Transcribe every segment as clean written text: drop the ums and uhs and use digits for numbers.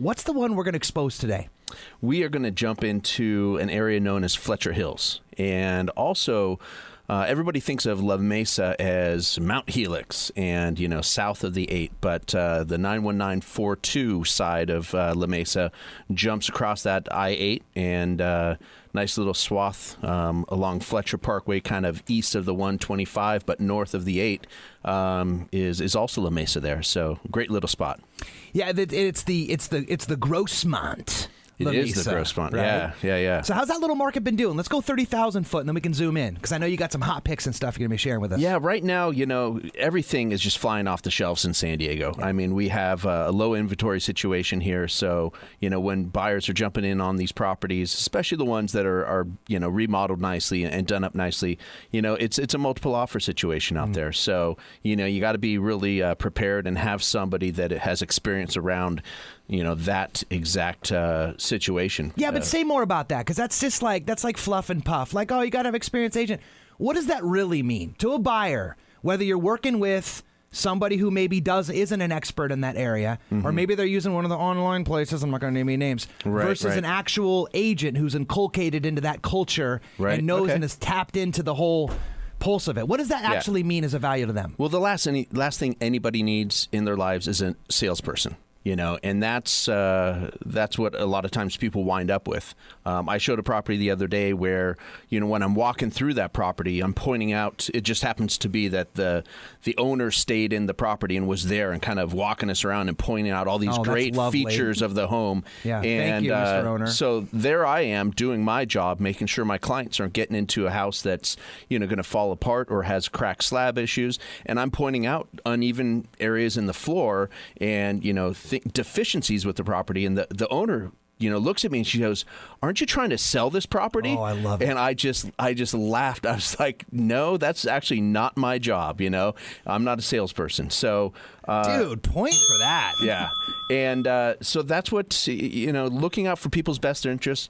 What's the one we're going to expose today? We are going to jump into an area known as Fletcher Hills. And also, everybody thinks of La Mesa as Mount Helix and, south of the 8. But the 91942 side of La Mesa jumps across that I-8 and nice little swath along Fletcher Parkway, kind of east of the 125, but north of the 8 is also La Mesa there. So great little spot. Yeah, it's the Grossmont. It is the Grossmont, right? Yeah. So how's that little market been doing? Let's go 30,000 foot, and then we can zoom in, because I know you got some hot picks and stuff you're going to be sharing with us. Yeah, right now, everything is just flying off the shelves in San Diego. Yeah. I mean, we have a low inventory situation here, so, when buyers are jumping in on these properties, especially the ones that are remodeled nicely and done up nicely, it's a multiple offer situation out there. So, you got to be really prepared and have somebody that has experience around that exact situation. Yeah, but say more about that, because that's like fluff and puff. Like, oh, you got to have experienced agent. What does that really mean to a buyer, whether you're working with somebody who maybe isn't an expert in that area, or maybe they're using one of the online places, I'm not going to name any names, versus an actual agent who's inculcated into that culture and knows and is tapped into the whole pulse of it. What does that actually mean as a value to them? Well, the last thing anybody needs in their lives is a salesperson. And that's what a lot of times people wind up with. I showed a property the other day where, when I'm walking through that property, I'm pointing out, it just happens to be that the owner stayed in the property and was there and kind of walking us around and pointing out all these great features of the home. Yeah, and, thank you, Mr. Owner. So there I am doing my job, making sure my clients aren't getting into a house that's, going to fall apart or has cracked slab issues. And I'm pointing out uneven areas in the floor and, deficiencies with the property, and the owner looks at me and she goes, "Aren't you trying to sell this property?" Oh, I love it. And I just laughed. I was like, "No, that's actually not my job. I'm not a salesperson." So, dude, point for that. Yeah, and so that's what looking out for people's best interests.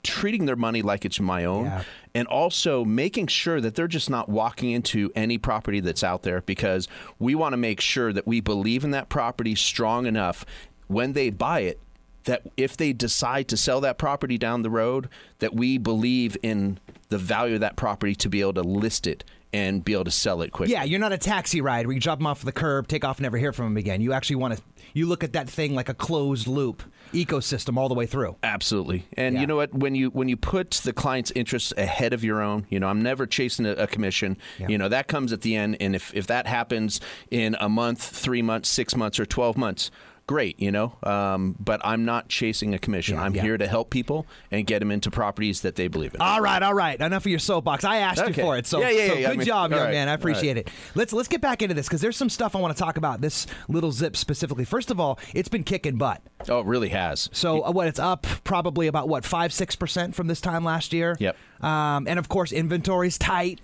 Treating their money like it's my own, and also making sure that they're just not walking into any property that's out there, because we want to make sure that we believe in that property strong enough when they buy it, that if they decide to sell that property down the road, that we believe in the value of that property to be able to list it and be able to sell it quickly. Yeah, you're not a taxi ride where you drop them off the curb, take off, and never hear from them again. You actually you look at that thing like a closed loop ecosystem all the way through. Absolutely. And you know what? When you put the client's interests ahead of your own, I'm never chasing a commission. Yeah. That comes at the end. And if that happens in a month, 3 months, 6 months, or 12 months, great, but I'm not chasing a commission. I'm here to help people and get them into properties that they believe in. All right. Enough of your soapbox. I asked you for it, so good job, young man. I appreciate it. Let's get back into this, because there's some stuff I want to talk about, this little zip specifically. First of all, it's been kicking butt. Oh, it really has. So it's up probably about 5-6% from this time last year. Yep. And of course, inventory's tight.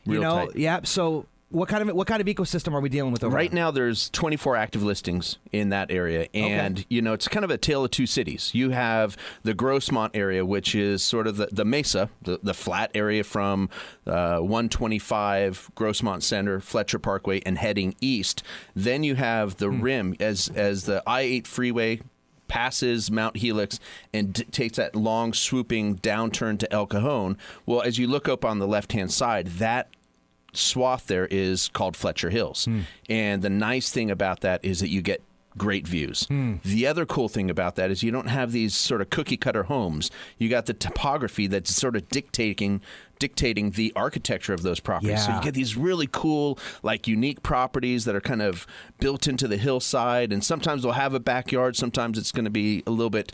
Real tight. Yeah. So what kind of ecosystem are we dealing with over right now? There's 24 active listings in that area, and it's kind of a tale of two cities. You have the Grossmont area, which is sort of the Mesa, the flat area from 125 Grossmont Center, Fletcher Parkway, and heading east. Then you have the rim as the I-8 freeway passes Mount Helix and takes that long swooping downturn to El Cajon. Well, as you look up on the left-hand side, that swath there is called Fletcher Hills. And the nice thing about that is that you get great views. The other cool thing about that is you don't have these sort of cookie cutter homes. You got the topography that's sort of dictating the architecture of those properties. So you get these really cool, like unique properties that are kind of built into the hillside, and sometimes they'll have a backyard. Sometimes it's going to be a little bit,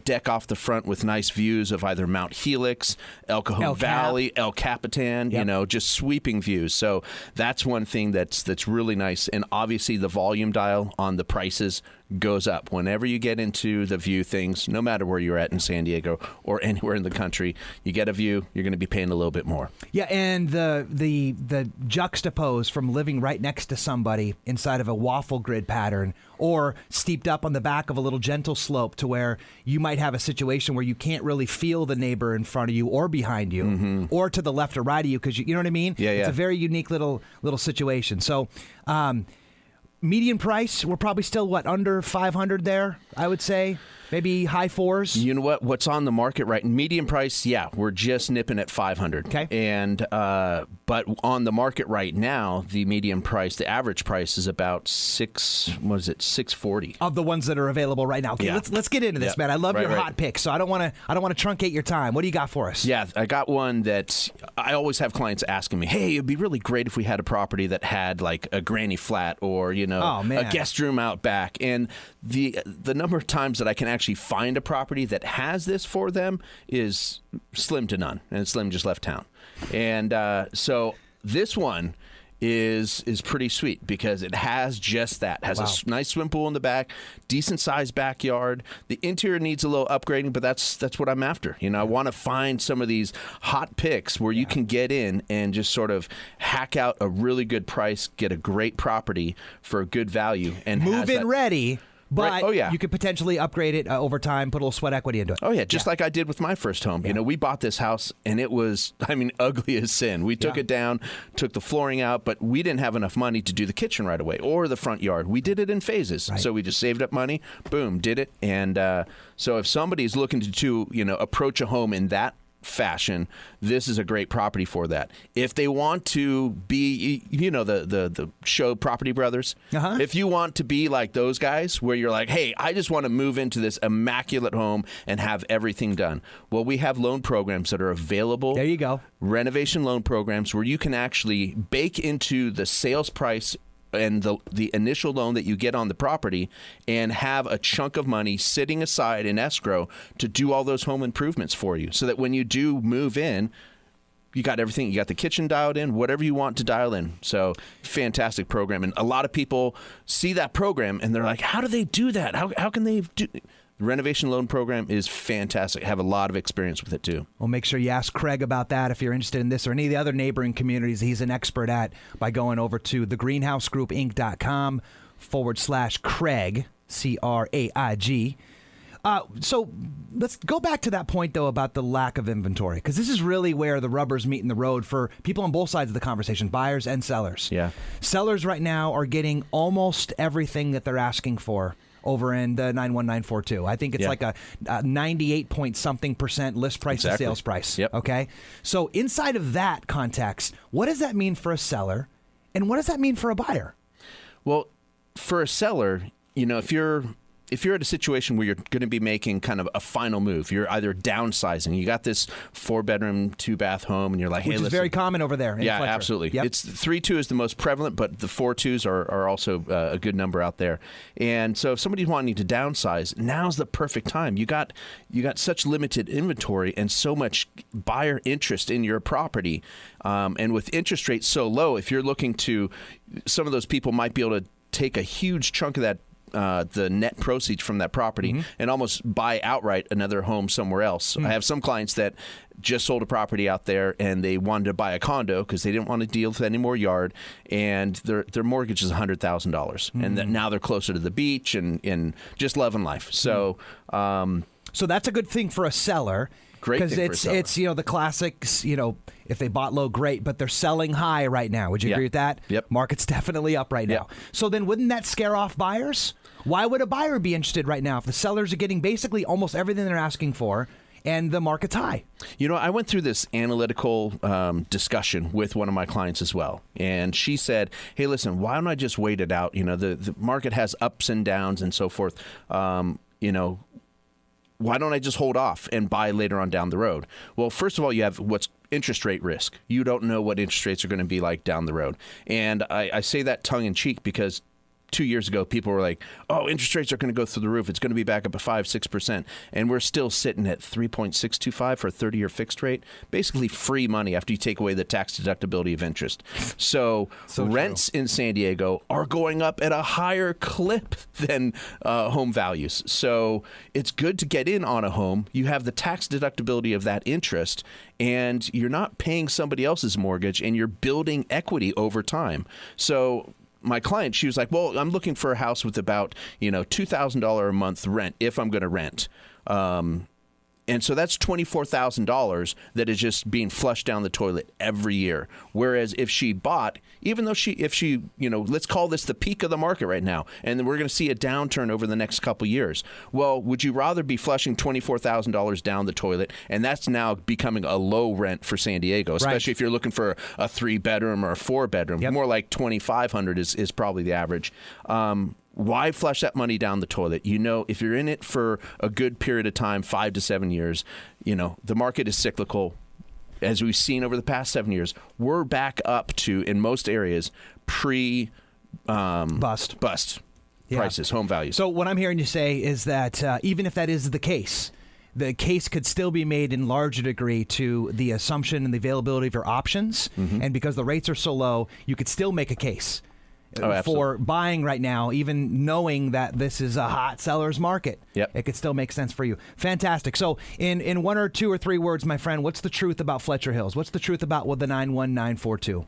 deck off the front with nice views of either Mount Helix, El Cajon Valley, El Capitan, just sweeping views. So that's one thing that's really nice. And obviously the volume dial on the prices goes up. Whenever you get into the view things, no matter where you're at in San Diego or anywhere in the country, you get a view, you're going to be paying a little bit more. Yeah, and the juxtapose from living right next to somebody inside of a waffle grid pattern, or steeped up on the back of a little gentle slope to where you might have a situation where you can't really feel the neighbor in front of you or behind you or to the left or right of you, because you know what I mean? Yeah. It's a very unique little situation. So median price, we're probably still, under 500 there, I would say? Maybe high fours? You know what? What's on the market right? Median price, yeah, we're just nipping at 500. Okay. And but on the market right now, the median price, the average price is about 640. Of the ones that are available right now. Okay, Yeah. let's get into this, man. I love your hot picks, so I don't want to truncate your time. What do you got for us? Yeah, I got one that I always have clients asking me, hey, it'd be really great if we had a property that had like a granny flat or, a guest room out back. And the number of times that I can actually find a property that has this for them is slim to none, and slim just left town. And so this one is pretty sweet because it has just that. It has a nice swimming pool in the back, decent sized backyard. The interior needs a little upgrading, but that's what I'm after. I want to find some of these hot picks where you can get in and just sort of hack out a really good price, get a great property for a good value, and move in ready. But you could potentially upgrade it over time, put a little sweat equity into it. Oh, yeah, just like I did with my first home. We bought this house, and it was, ugly as sin. We took it down, took the flooring out, but we didn't have enough money to do the kitchen right away or the front yard. We did it in phases. Right. So we just saved up money, boom, did it. And so if somebody's looking to approach a home in that fashion, this is a great property for that. If they want to be, the show Property Brothers, if you want to be like those guys where you're like, hey, I just want to move into this immaculate home and have everything done. Well, we have loan programs that are available. There you go. Renovation loan programs where you can actually bake into the sales price and the initial loan that you get on the property and have a chunk of money sitting aside in escrow to do all those home improvements for you so that when you do move in, you got everything. You got the kitchen dialed in, whatever you want to dial in. So fantastic program. And a lot of people see that program and they're like, how do they do that? How can they do The renovation loan program is fantastic. I have a lot of experience with it, too. Well, make sure you ask Craig about that if you're interested in this or any of the other neighboring communities he's an expert at by going over to thegreenhousegroupinc.com/Craig, Craig. So let's go back to that point, though, about the lack of inventory, because this is really where the rubber's meeting the road for people on both sides of the conversation, buyers and sellers. Yeah. Sellers right now are getting almost everything that they're asking for over in the 91942. I think it's like a 98-point-something% list price to sales price. Yep. Okay? So inside of that context, what does that mean for a seller, and what does that mean for a buyer? Well, for a seller, if you're at a situation where you're going to be making kind of a final move, you're either downsizing. You got this 4-bedroom, 2-bath home, and you're like, hey, which is very common over there in Yeah, Fletcher. Absolutely. Yep. It's 3.2 is the most prevalent, but the 4.2s are also a good number out there. And so if somebody's wanting to downsize, now's the perfect time. You got such limited inventory and so much buyer interest in your property. And with interest rates so low, if you're looking to, some of those people might be able to take a huge chunk of that the net proceeds from that property and almost buy outright another home somewhere else. I have some clients that just sold a property out there and they wanted to buy a condo because they didn't want to deal with any more yard, and their mortgage is $100,000, and that now they're closer to the beach and just loving life. So, so that's a good thing for a seller. Great thing for a seller. It's the classics, if they bought low, great, but they're selling high right now. Would you agree with that? Yep. Market's definitely up right now. So then wouldn't that scare off buyers? Why would a buyer be interested right now if the sellers are getting basically almost everything they're asking for and the market's high? I went through this analytical discussion with one of my clients as well. And she said, hey, listen, why don't I just wait it out? The market has ups and downs and so forth. Why don't I just hold off and buy later on down the road? Well, first of all, you have what's interest rate risk. You don't know what interest rates are going to be like down the road. And I say that tongue in cheek because 2 years ago, people were like, oh, interest rates are going to go through the roof. It's going to be back up at 5-6%. And we're still sitting at 3.625 for a 30-year fixed rate. Basically free money after you take away the tax deductibility of interest. So rents in San Diego are going up at a higher clip than home values. So it's good to get in on a home. You have the tax deductibility of that interest, and you're not paying somebody else's mortgage, and you're building equity over time. So my client, she was like, well, I'm looking for a house with about, $2,000 a month rent if I'm going to rent. And And so that's $24,000 that is just being flushed down the toilet every year. Whereas if she bought, even though if she, let's call this the peak of the market right now, and then we're going to see a downturn over the next couple years. Well, would you rather be flushing $24,000 down the toilet, and that's now becoming a low rent for San Diego, especially if you're looking for a 3-bedroom or a 4-bedroom. More like $2,500 is probably the average. Why flush that money down the toilet? If you're in it for a good period of time, 5 to 7 years, the market is cyclical. As we've seen over the past 7 years, we're back up to, in most areas, bust prices, home values. So what I'm hearing you say is that even if that is the case could still be made in larger degree to the assumption and the availability of your options. And because the rates are so low, you could still make a case for buying right now, even knowing that this is a hot seller's market. It could still make sense for you. Fantastic. So in 1 or 2 or 3 words, my friend, what's the truth about Fletcher Hills? What's the truth about the 91942?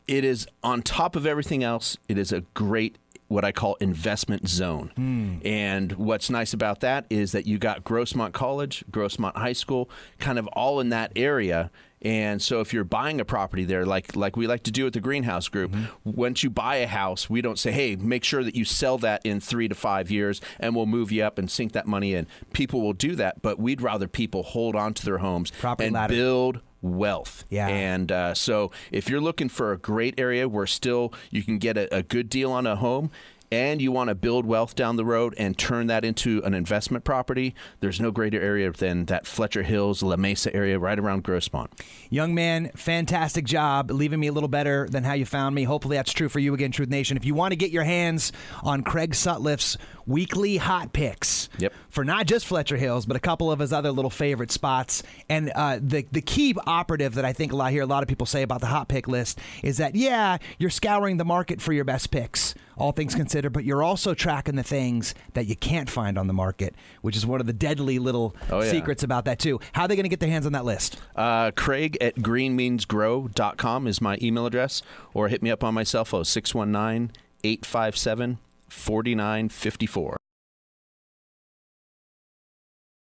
It is, on top of everything else, it is a great, what I call, investment zone. And what's nice about that is that you got Grossmont College, Grossmont High School, kind of all in that area. And so if you're buying a property there, like we like to do at the Greenhouse Group, once you buy a house, we don't say, hey, make sure that you sell that in 3 to 5 years and we'll move you up and sink that money in. People will do that, but we'd rather people hold on to their homes and build wealth. And so if you're looking for a great area where still you can get a good deal on a home, and you want to build wealth down the road and turn that into an investment property, there's no greater area than that Fletcher Hills, La Mesa area right around Grossmont. Young man, fantastic job leaving me a little better than how you found me. Hopefully that's true for you again, Truth Nation. If you want to get your hands on Craig Sutliff's weekly hot picks for not just Fletcher Hills, but a couple of his other little favorite spots, and the key operative that I think a lot of people say about the hot pick list is that, you're scouring the market for your best picks, all things considered, but you're also tracking the things that you can't find on the market, which is one of the deadly little secrets about that too. How are they going to get their hands on that list? Craig at greenmeansgrow.com is my email address, or hit me up on my cell phone, 619-857-4954.